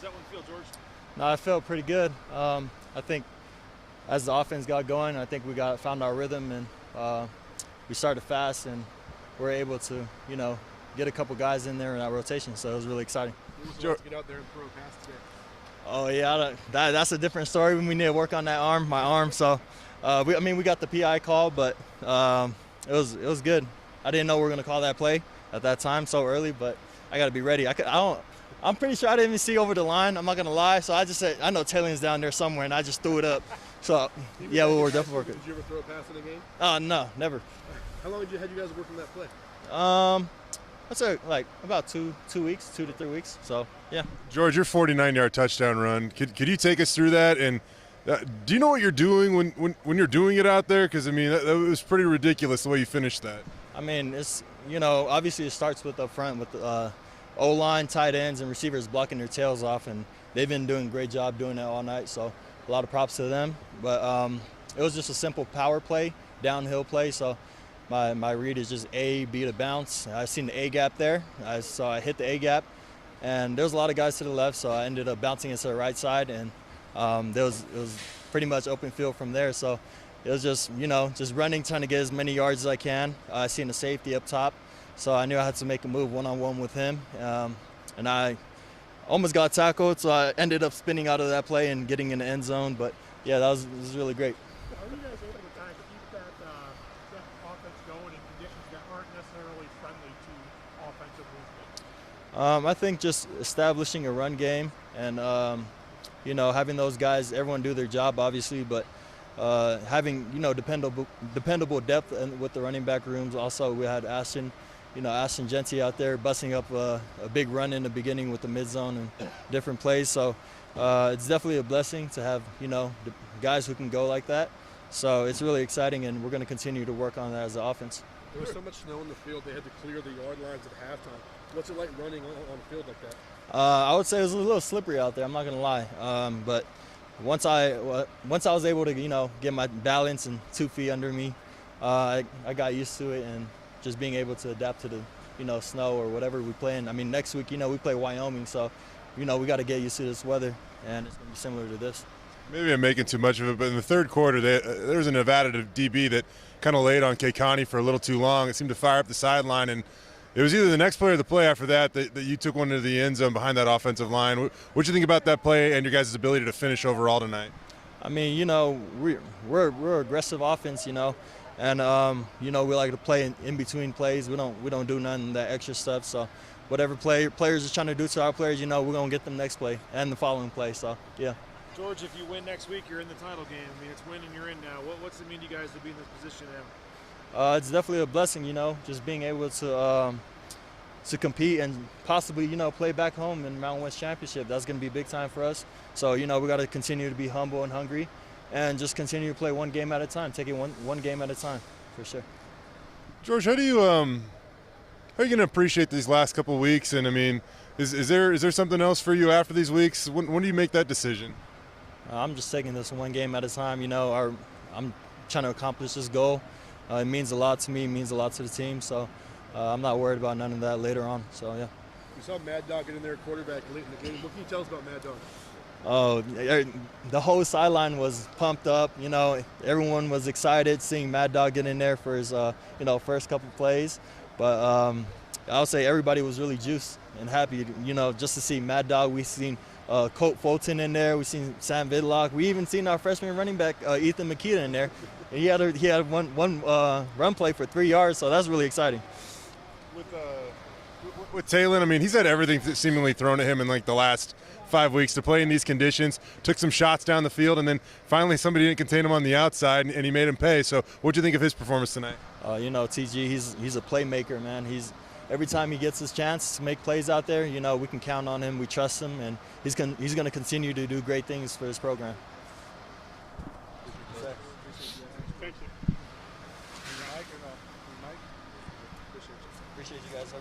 How's that one feel, George? No, I felt pretty good. I think as the offense got going, I think we found our rhythm, and we started fast, and we're able to, get a couple guys in there in our rotation. So it was really exciting. Get out there and throw a pass today. Oh yeah, that's a different story. We need to work on that my arm. So, we got the PI call, but it was good. I didn't know we were gonna call that play at that time so early, but I got to be ready. I'm pretty sure I didn't even see over the line. I'm not gonna lie. So I just said I know Taylor's down there somewhere, and I just threw it up. So yeah, we were definitely working. Did you ever throw a pass in a game? No, never. How long had you guys working that play? I'd say like about 2 weeks, 2 to 3 weeks. So yeah. George, your 49-yard touchdown run. Could you take us through that? And do you know what you're doing when you're doing it out there? Because I mean, that was pretty ridiculous the way you finished that. I mean, it's obviously it starts with up front with the O-line, tight ends, and receivers blocking their tails off, and they've been doing a great job doing that all night. So a lot of props to them. But it was just a simple power play, downhill play. So my read is just A, B to bounce. I seen the A gap there, so I hit the A gap, and there was a lot of guys to the left, so I ended up bouncing into the right side, and it was pretty much open field from there. So it was just just running, trying to get as many yards as I can. I seen the safety up top, so I knew I had to make a move one-on-one with him, and I almost got tackled, so I ended up spinning out of that play and getting in the end zone. But yeah, it was really great. How are you guys able to kind of keep that offense going in conditions that aren't necessarily friendly to offensive movement? I think just establishing a run game and having those guys, everyone do their job obviously, but having dependable depth and with the running back rooms. Also, we had Ashton Genty out there busting up a big run in the beginning with the mid zone and different plays. So it's definitely a blessing to have the guys who can go like that. So it's really exciting, and we're going to continue to work on that as an offense. There was so much snow in the field, they had to clear the yard lines at halftime. What's it like running on a field like that? I would say it was a little slippery out there. I'm not going to lie, but once I was able to get my balance and 2 feet under me, I got used to it, and just being able to adapt to the snow or whatever we play in. I mean, next week we play Wyoming, so we got to get used to this weather, and it's going to be similar to this. Maybe I'm making too much of it, but in the third quarter, there was a Nevada DB that kind of laid on Connie for a little too long. It seemed to fire up the sideline, and it was either the next play or the play after that you took one into the end zone behind that offensive line. What do you think about that play and your guys' ability to finish overall tonight? I mean, we're aggressive offense, and we like to play in between plays. We don't do none of that extra stuff. So whatever players are trying to do to our players, we're gonna get them next play and the following play. So yeah. George, if you win next week, you're in the title game. I mean, it's win and you're in now. What's it mean to you guys to be in this position now? It's definitely a blessing, just being able to compete and possibly, play back home in Mountain West Championship. That's going to be big time for us. So, we got to continue to be humble and hungry, and just continue to play one game at a time, take it one game at a time, for sure. George, how are you going to appreciate these last couple of weeks? And I mean, is there something else for you after these weeks? When do you make that decision? I'm just taking this one game at a time. I'm trying to accomplish this goal. It means a lot to me, it means a lot to the team. So I'm not worried about none of that later on. So yeah. You saw Mad Dog get in there, quarterback late in the game. What can you tell us about Mad Dog? Oh, the whole sideline was pumped up. Everyone was excited seeing Mad Dog get in there for his first couple plays. But I would say everybody was really juiced and happy. Just to see Mad Dog. We seen Colt Fulton in there. We seen Sam Vidlock. We even seen our freshman running back Ethan Makita in there. And he had one run play for 3 yards, so that's really exciting. With Taylor, I mean, he's had everything seemingly thrown at him in like the last 5 weeks to play in these conditions. Took some shots down the field, and then finally somebody didn't contain him on the outside, and he made him pay. So, what do you think of his performance tonight? TG, he's a playmaker, man. Every time he gets his chance to make plays out there, we can count on him. We trust him, and he's going to continue to do great things for his program. Thank you. Appreciate you guys.